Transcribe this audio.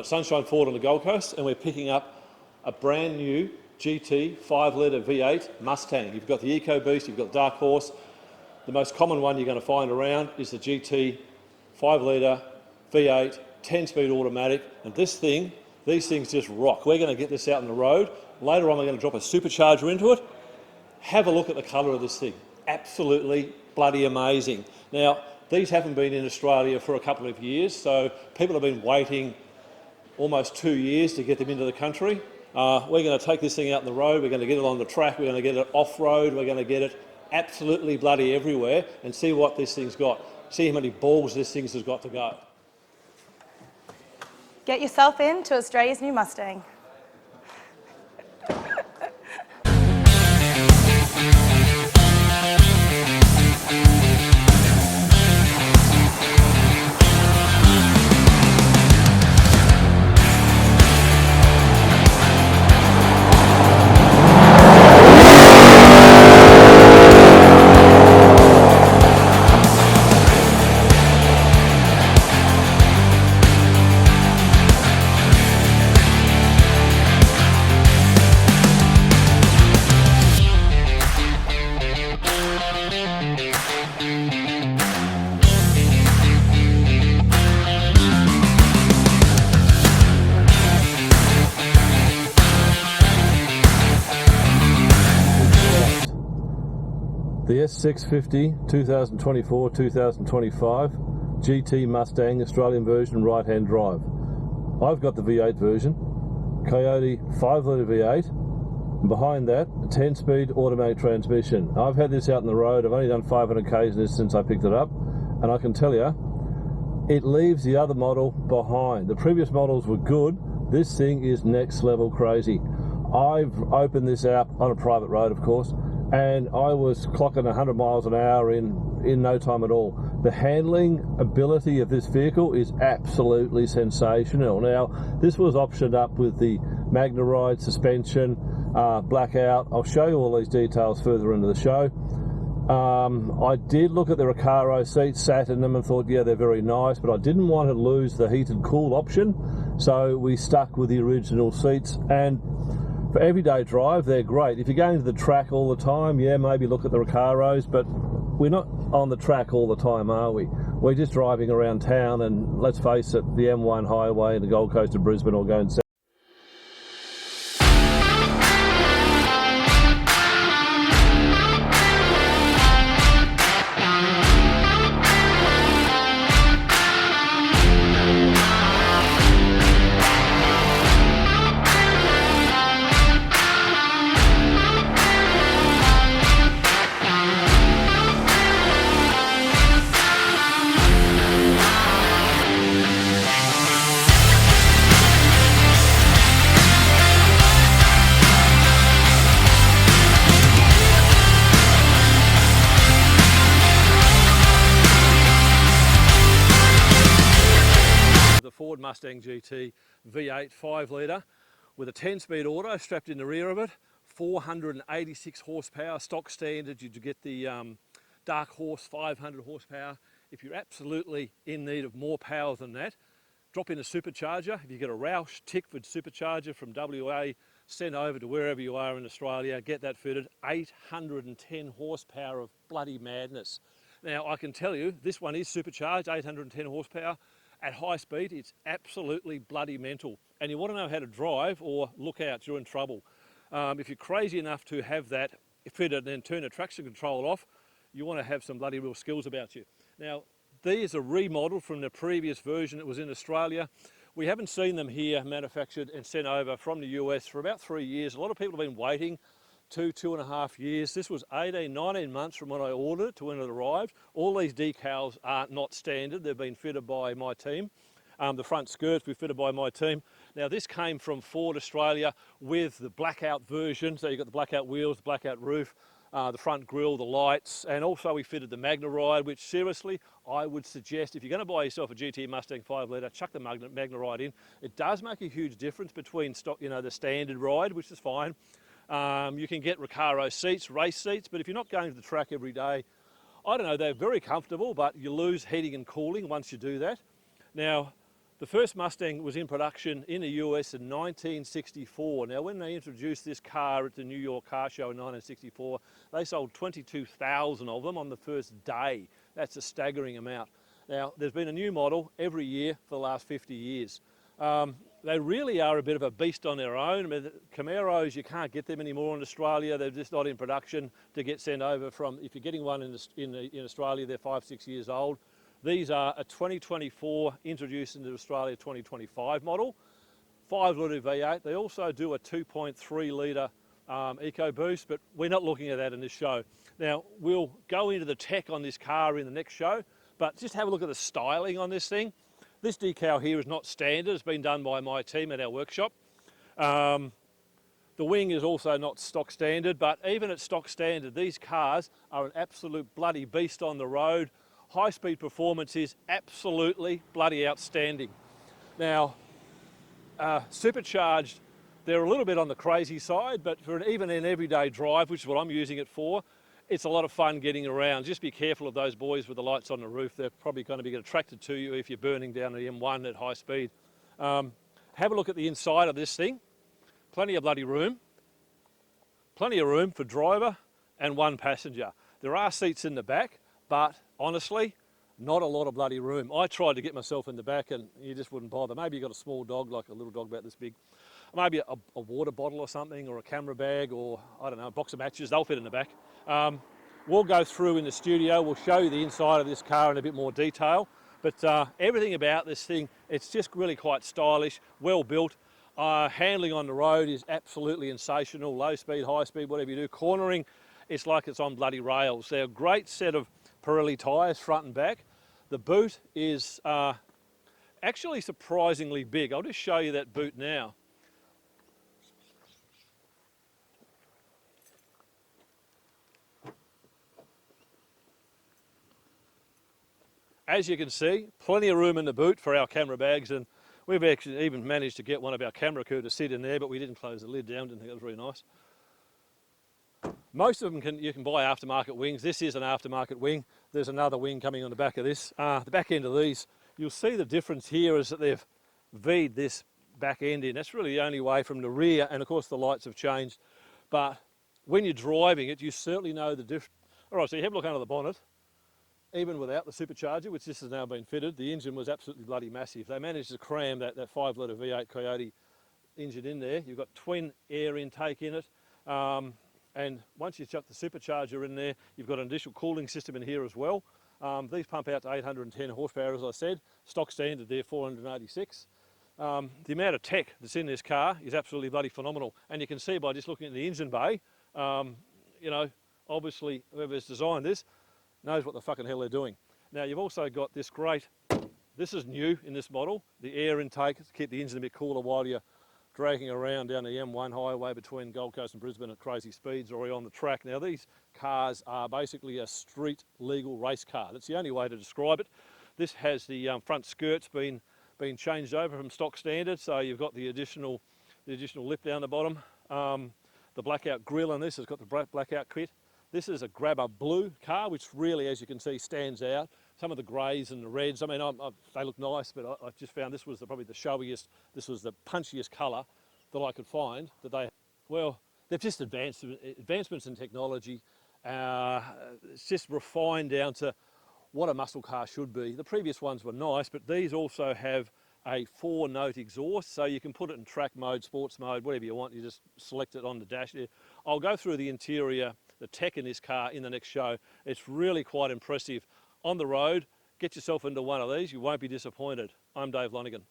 Sunshine Ford on the Gold Coast, and we're picking up a brand new GT 5-litre V8 Mustang. You've got the EcoBoost, you've got Dark Horse. The most common one you're going to find around is the GT 5-litre V8 10-speed automatic, and these things just rock. We're going to get this out on the road. Later on, we're going to drop a supercharger into it. Have a look at the colour of this thing. Absolutely bloody amazing. Now, these haven't been in Australia for a couple of years, so people have been waiting almost 2 years to get them into the country. We're going to take this thing out on the road, we're going to get it on the track, we're going to get it off-road, we're going to get it absolutely bloody everywhere and see what this thing's got. See how many balls this thing has got to go. Get yourself into Australia's new Mustang. The S650 2024-2025 GT Mustang Australian version right-hand drive. I've got the V8 version, Coyote 5-litre V8, and behind that a 10-speed automatic transmission. I've had this out on the road. I've only done 500 k's in this since I picked it up, and I can tell you, it leaves the other model behind. The previous models were good. This thing is next level crazy. I've opened this out on a private road, of course, and I was clocking 100 miles an hour in no time at all. The handling ability of this vehicle is absolutely sensational. Now, this was optioned up with the MagneRide suspension, blackout. I'll show you all these details further into the show. I did look at the Recaro seats, sat in them and thought, yeah, they're very nice, but I didn't want to lose the heated cool option, so we stuck with the original seats. And for everyday drive, they're great. If you're going to the track all the time, yeah, maybe look at the Recaros, but we're not on the track all the time, are we? We're just driving around town, and let's face it, the M1 highway in the Gold Coast of Brisbane or going south. Ford Mustang GT V8 5-litre with a 10-speed auto strapped in the rear of it, 486 horsepower, stock standard. You get the Dark Horse 500 horsepower. If you're absolutely in need of more power than that, drop in a supercharger. If you get a Roush Tickford supercharger from WA, send over to wherever you are in Australia, get that fitted. 810 horsepower of bloody madness. Now, I can tell you, this one is supercharged, 810 horsepower. At high speed, it's absolutely bloody mental. And you want to know how to drive or look out, you're in trouble. If you're crazy enough to have that fitted and then turn the traction control off, you want to have some bloody real skills about you. Now, these are remodeled from the previous version that was in Australia. We haven't seen them here manufactured and sent over from the US for about 3 years. A lot of people have been waiting 2.5 years. This was 18, 19 months from when I ordered it to when it arrived. All these decals are not standard. They've been fitted by my team. The front skirts were fitted by my team. Now, this came from Ford Australia with the blackout version. So you've got the blackout wheels, the blackout roof, the front grille, the lights, and also we fitted the MagneRide, which seriously, I would suggest if you're going to buy yourself a GT Mustang 5-litre, chuck the MagneRide in. It does make a huge difference between stock, the standard ride, which is fine. You can get Recaro seats, race seats, but if you're not going to the track every day, I don't know, they're very comfortable, but you lose heating and cooling once you do that. Now, The first Mustang was in production in the US in 1964. Now, when they introduced this car at the New York Car Show in 1964, they sold 22,000 of them on the first day. That's a staggering amount. Now, there's been a new model every year for the last 50 years. They really are a bit of a beast on their own. I mean, the Camaros, you can't get them anymore in Australia. They're just not in production to get sent over from, if you're getting one in Australia, they're 5-6 years old. These are a 2024 introduced into Australia 2025 model, 5-litre V8. They also do a 2.3 litre EcoBoost, but we're not looking at that in this show. Now, we'll go into the tech on this car in the next show, but just have a look at the styling on this thing. This decal here is not standard. It's been done by my team at our workshop. The wing is also not stock standard, but even at stock standard, these cars are an absolute bloody beast on the road. High-speed performance is absolutely bloody outstanding. Now, supercharged, they're a little bit on the crazy side, but for even an everyday drive, which is what I'm using it for, it's a lot of fun getting around. Just be careful of those boys with the lights on the roof. They're probably going to be attracted to you if you're burning down the M1 at high speed. Have a look at the inside of this thing. Plenty of bloody room. Plenty of room for driver and one passenger. There are seats in the back, but honestly, not a lot of bloody room. I tried to get myself in the back and you just wouldn't bother. Maybe you've got a small dog, like a little dog about this big. Maybe a water bottle or something, or a camera bag, or I don't know, a box of matches. They'll fit in the back. We'll go through in the studio. We'll show you the inside of this car in a bit more detail. But everything about this thing, it's just really quite stylish, well built. Handling on the road is absolutely sensational. Low speed, high speed, whatever you do. Cornering, it's like it's on bloody rails. They're a great set of Pirelli tyres, front and back. The boot is actually surprisingly big. I'll just show you that boot now. As you can see, plenty of room in the boot for our camera bags, and we've actually even managed to get one of our camera crew to sit in there, but we didn't close the lid down. Didn't think that was very nice. Most of them you can buy aftermarket wings. This is an aftermarket wing. There's another wing coming on the back of this. The back end of these, you'll see the difference here is that they've V'd this back end in. That's really the only way from the rear, and of course the lights have changed. But when you're driving it, you certainly know the difference. All right, so you have a look under the bonnet. Even without the supercharger, which this has now been fitted, the engine was absolutely bloody massive. They managed to cram that 5-litre V8 Coyote engine in there. You've got twin air intake in it. And once you chuck the supercharger in there, you've got an additional cooling system in here as well. These pump out to 810 horsepower, as I said. Stock standard there, 486. The amount of tech that's in this car is absolutely bloody phenomenal. And you can see by just looking at the engine bay, you know, obviously whoever's designed this knows what the fucking hell they're doing. Now, you've also got this great, this is new in this model, the air intake to keep the engine a bit cooler while you're dragging around down the M1 highway between Gold Coast and Brisbane at crazy speeds or on the track. Now, these cars are basically a street legal race car. That's the only way to describe it. This has the front skirts been changed over from stock standard, so you've got the additional lip down the bottom. The blackout grille on this has got the blackout kit. This is a grabber blue car, which really, as you can see, stands out. Some of the greys and the reds, I mean, they look nice, but I just found this was probably the showiest, this was the punchiest colour that I could find that they, well, they've just advancements in technology. It's just refined down to what a muscle car should be. The previous ones were nice, but these also have a 4-note exhaust, so you can put it in track mode, sports mode, whatever you want. You just select it on the dash there. I'll go through the interior, the tech in this car in the next show. It's really quite impressive. On the road, get yourself into one of these. You won't be disappointed. I'm Dave Lonergan.